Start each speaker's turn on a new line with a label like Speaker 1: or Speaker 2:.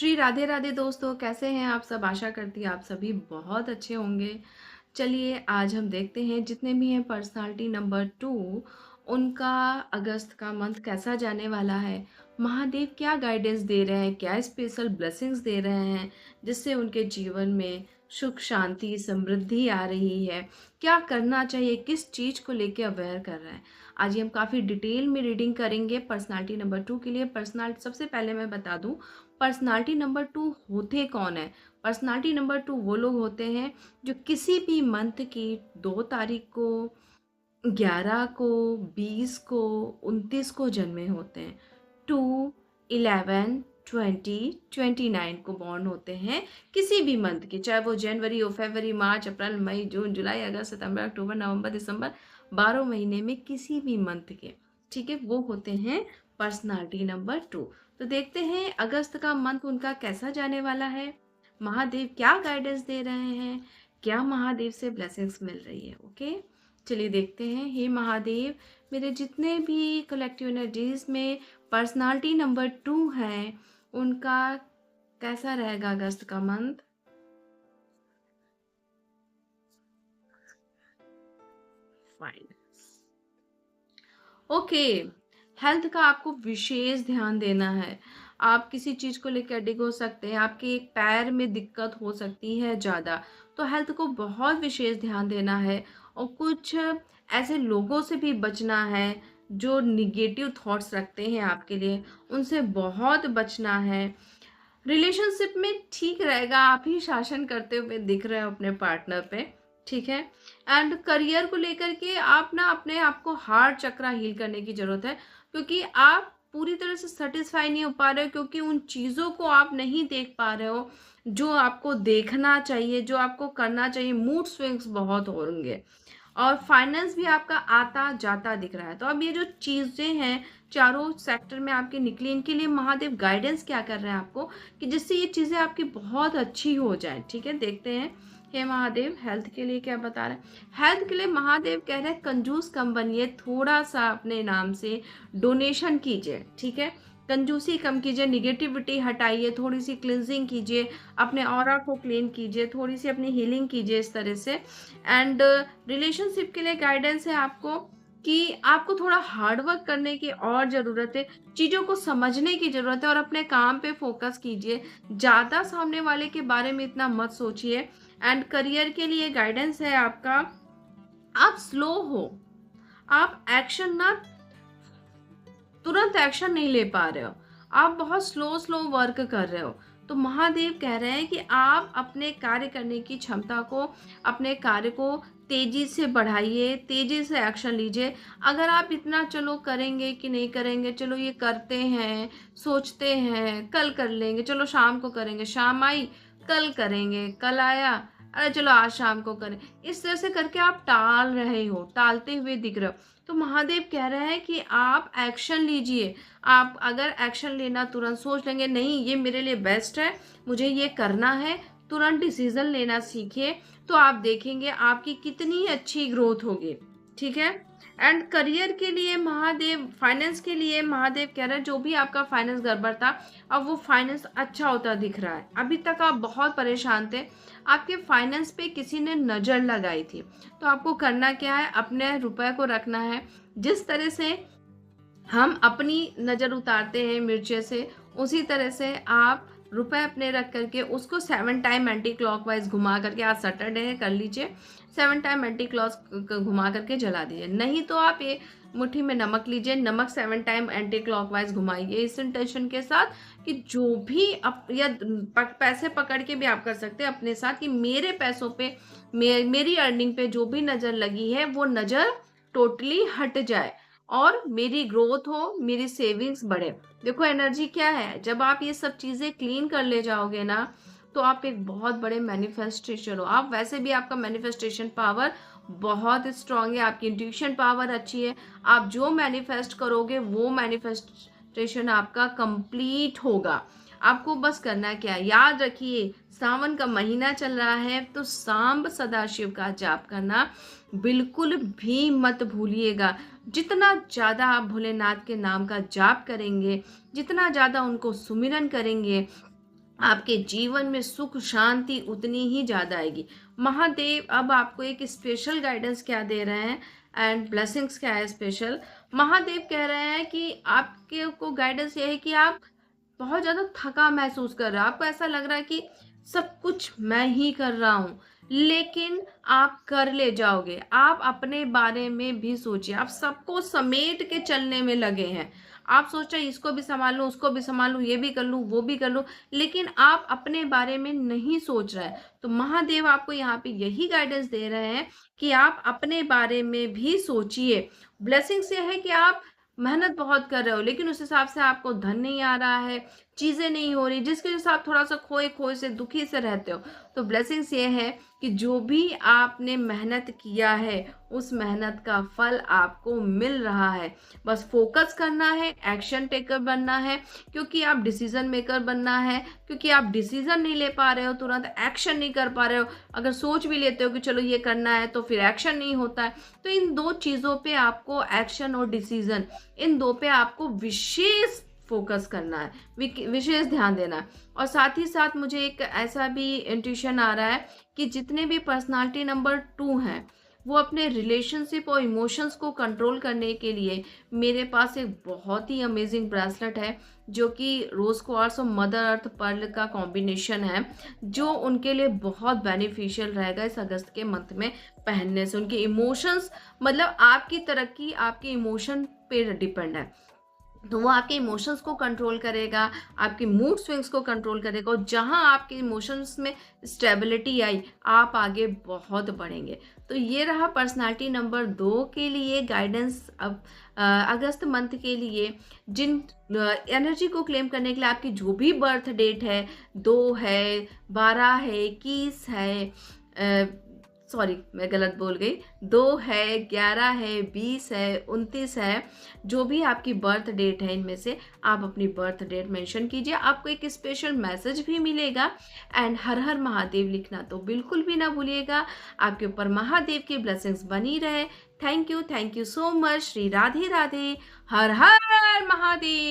Speaker 1: श्री राधे राधे दोस्तों, कैसे हैं आप सब। आशा करती हैं आप सभी बहुत अच्छे होंगे। चलिए आज हम देखते हैं जितने भी हैं पर्सनालिटी नंबर 2 उनका अगस्त का मंथ कैसा जाने वाला है। महादेव क्या गाइडेंस दे रहे हैं, क्या स्पेशल ब्लेसिंग्स दे रहे हैं जिससे उनके जीवन में सुख शांति समृद्धि आ रही है। क्या करना चाहिए, किस चीज़ को लेके अवेयर कर रहे हैं। आज ये हम काफ़ी डिटेल में रीडिंग करेंगे पर्सनालिटी नंबर 2 के लिए। पर्सनालिटी सबसे पहले मैं बता दूं, पर्सनालिटी नंबर 2 होते कौन है। पर्सनालिटी नंबर 2 वो लोग होते हैं जो किसी भी मंथ की 2 तारीख को, 11 को, 20 को, 29 को जन्मे होते हैं। 2, 11, 20, 29 को बॉर्न होते हैं किसी भी मंथ के, चाहे वो जनवरी हो, फरवरी, मार्च, अप्रैल, मई, जून, जुलाई, अगस्त, सितंबर, अक्टूबर, नवंबर, दिसंबर, 12 महीने में किसी भी मंथ के। ठीक है, वो होते हैं पर्सनालिटी नंबर 2। तो देखते हैं अगस्त का मंथ उनका कैसा जाने वाला है, महादेव क्या गाइडेंस दे रहे हैं, क्या महादेव से ब्लेसिंग्स मिल रही है। ओके, चलिए देखते हैं। हे महादेव, मेरे जितने भी कलेक्टिव एनर्जीज में पर्सनालिटी नंबर 2 है उनका कैसा रहेगा अगस्त का मंथ। फाइन। ओके, हेल्थ का आपको विशेष ध्यान देना है। आप किसी चीज़ को लेकर अडिग हो सकते हैं, आपके एक पैर में दिक्कत हो सकती है ज़्यादा, तो हेल्थ को बहुत विशेष ध्यान देना है। और कुछ ऐसे लोगों से भी बचना है जो निगेटिव थॉट्स रखते हैं आपके लिए, उनसे बहुत बचना है। रिलेशनशिप में ठीक रहेगा, आप ही शासन करते हुए दिख रहे हो अपने पार्टनर पे। ठीक है, एंड करियर को लेकर के आप ना अपने आप को हार्ट चक्रा हील करने की जरूरत है, क्योंकि आप पूरी तरह से सेटिस्फाई नहीं हो पा रहे हो, क्योंकि उन चीज़ों को आप नहीं देख पा रहे हो जो आपको देखना चाहिए, जो आपको करना चाहिए। मूड स्विंग्स बहुत होंगे और फाइनेंस भी आपका आता जाता दिख रहा है। तो अब ये जो चीज़ें हैं चारों सेक्टर में आपके निकली, इनके लिए महादेव गाइडेंस क्या कर रहे हैं आपको कि जिससे ये चीज़ें आपकी बहुत अच्छी हो जाए। ठीक है, देखते हैं। हे महादेव, हेल्थ के लिए क्या बता रहे हैं। हेल्थ के लिए महादेव कह रहे हैं कंजूस कम बनिए, थोड़ा सा अपने नाम से डोनेशन कीजिए। ठीक है, कंजूसी कम कीजिए, निगेटिविटी हटाइए, थोड़ी सी क्लिनजिंग कीजिए, अपने ऑरा को क्लीन कीजिए, थोड़ी सी अपनी हीलिंग कीजिए इस तरह से। एंड रिलेशनशिप के लिए गाइडेंस है आपको कि आपको थोड़ा हार्ड वर्क करने की और ज़रूरत है, चीज़ों को समझने की ज़रूरत है और अपने काम पे फोकस कीजिए। ज़्यादा सामने वाले के बारे में इतना मत सोचिए। एंड करियर के लिए गाइडेंस है आपका, आप स्लो हो, आप एक्शन ना तुरंत एक्शन नहीं ले पा रहे हो, आप बहुत स्लो स्लो वर्क कर रहे हो। तो महादेव कह रहे हैं कि आप अपने कार्य करने की क्षमता को, अपने कार्य को तेजी से बढ़ाइए, तेजी से एक्शन लीजिए। अगर आप इतना चलो करेंगे कि नहीं करेंगे, चलो ये करते हैं, सोचते हैं, कल कर लेंगे, चलो शाम को करेंगे, शाम आई, कल करेंगे, कल आया, अरे चलो आज शाम को करें, इस तरह से करके आप टाल रहे हो, टालते हुए दिख रहे हो। तो महादेव कह रहे हैं कि आप एक्शन लीजिए। आप अगर एक्शन लेना तुरंत सोच लेंगे, नहीं ये मेरे लिए बेस्ट है, मुझे ये करना है, तुरंत डिसीजन लेना सीखिए, तो आप देखेंगे आपकी कितनी अच्छी ग्रोथ होगी। ठीक है, एंड करियर के लिए महादेव, फाइनेंस के लिए महादेव कह रहे हैं जो भी आपका फाइनेंस गड़बड़ था, अब वो फाइनेंस अच्छा होता दिख रहा है। अभी तक आप बहुत परेशान थे, आपके फाइनेंस पे किसी ने नज़र लगाई थी, तो आपको करना क्या है, अपने रुपए को रखना है। जिस तरह से हम अपनी नज़र उतारते हैं मिर्चे से, उसी तरह से आप रुपए अपने रख करके उसको 7 टाइम एंटी क्लॉकवाइज घुमा करके, आज सैटरडे है कर लीजिए, 7 टाइम एंटी क्लॉक घुमा करके जला दीजिए। नहीं तो आप ये मुट्ठी में नमक लीजिए, नमक 7 टाइम एंटी क्लॉकवाइज घुमाइए इस इंटेंशन के साथ कि जो भी या पैसे पकड़ के भी आप कर सकते हैं अपने साथ कि मेरे पैसों पे, मेरी अर्निंग पे जो भी नज़र लगी है वो नज़र टोटली हट जाए और मेरी ग्रोथ हो, मेरी सेविंग्स बढ़े। देखो एनर्जी क्या है, जब आप ये सब चीज़ें क्लीन कर ले जाओगे ना, तो आप एक बहुत बड़े मैनिफेस्टेशन हो। आप वैसे भी, आपका मैनिफेस्टेशन पावर बहुत स्ट्रांग है, आपकी इंट्यूशन पावर अच्छी है। आप जो मैनिफेस्ट करोगे वो मैनिफेस्टेशन आपका कंप्लीट होगा। आपको बस करना क्या है, याद रखिए सावन का महीना चल रहा है, तो सांब सदाशिव का जाप करना बिल्कुल भी मत भूलिएगा। जितना ज़्यादा आप भोलेनाथ के नाम का जाप करेंगे, जितना ज़्यादा उनको सुमिरन करेंगे, आपके जीवन में सुख शांति उतनी ही ज़्यादा आएगी। महादेव अब आपको एक स्पेशल गाइडेंस क्या दे रहे हैं एंड ब्लेसिंग्स क्या है स्पेशल। महादेव कह रहे हैं कि आपके को गाइडेंस ये है कि आप बहुत ज़्यादा थका महसूस कर रहे हो, आपको ऐसा लग रहा है कि सब कुछ मैं ही कर रहा हूँ, लेकिन आप कर ले जाओगे। आप अपने बारे में भी सोचिए, आप सबको समेट के चलने में लगे हैं। आप सोच रहे हैं इसको भी संभाल लूँ, उसको भी संभाल लूँ, ये भी कर लूँ, वो भी कर लूँ, लेकिन आप अपने बारे में नहीं सोच रहे हैं। तो महादेव आपको यहाँ पे यही गाइडेंस दे रहे हैं कि आप अपने बारे में भी सोचिए। ब्लेसिंग्स ये है कि आप मेहनत बहुत कर रहे हो, लेकिन उस हिसाब से आपको धन नहीं आ रहा है, चीज़ें नहीं हो रही, जिसकी वजह से आप थोड़ा-सा खोए-खोए से, दुखी से रहते हो। तो ब्लेसिंग्स ये है कि जो भी आपने मेहनत किया है, उस मेहनत का फल आपको मिल रहा है। बस फ़ोकस करना है, एक्शन टेकर बनना है, क्योंकि आप डिसीज़न मेकर बनना है, क्योंकि आप डिसीज़न नहीं ले पा रहे हो, तुरंत एक्शन नहीं कर पा रहे हो। अगर सोच भी लेते हो कि चलो ये करना है, तो फिर एक्शन नहीं होता है। तो इन 2 चीज़ों पे आपको, एक्शन और डिसीज़न, इन 2 पे आपको विशेष फ़ोकस करना है, विशेष ध्यान देना है। और साथ ही साथ मुझे एक ऐसा भी इंट्यूशन आ रहा है कि जितने भी पर्सनैलिटी नंबर 2 हैं, वो अपने रिलेशनशिप और इमोशंस को कंट्रोल करने के लिए, मेरे पास एक बहुत ही अमेजिंग ब्रेसलेट है, जो कि रोज़ क्वार्ट्ज और मदर अर्थ पर्ल का कॉम्बिनेशन है, जो उनके लिए बहुत बेनिफिशियल रहेगा इस अगस्त के मंथ में पहनने से। उनके इमोशंस, मतलब आपकी तरक्की आपके इमोशन पे डिपेंड है। तो वो आपके इमोशंस को कंट्रोल करेगा, आपके मूड स्विंग्स को कंट्रोल करेगा, और जहाँ आपके इमोशंस में स्टेबिलिटी आई, आप आगे बहुत बढ़ेंगे। तो ये रहा पर्सनैलिटी नंबर 2 के लिए गाइडेंस। अब अगस्त मंथ के लिए जिन एनर्जी को क्लेम करने के लिए आपकी जो भी बर्थ डेट है, 2 है, 12 है, 21 है, सॉरी मैं गलत बोल गई, 2 है, 11 है, 20 है, 29 है, जो भी आपकी बर्थ डेट है, इनमें से आप अपनी बर्थ डेट मेंशन कीजिए। आपको एक स्पेशल मैसेज भी मिलेगा। एंड हर हर महादेव लिखना तो बिल्कुल भी ना भूलिएगा। आपके ऊपर महादेव की ब्लेसिंग्स बनी रहे। Thank you so much. Shri Radhe Radhe. Her her Mahadev.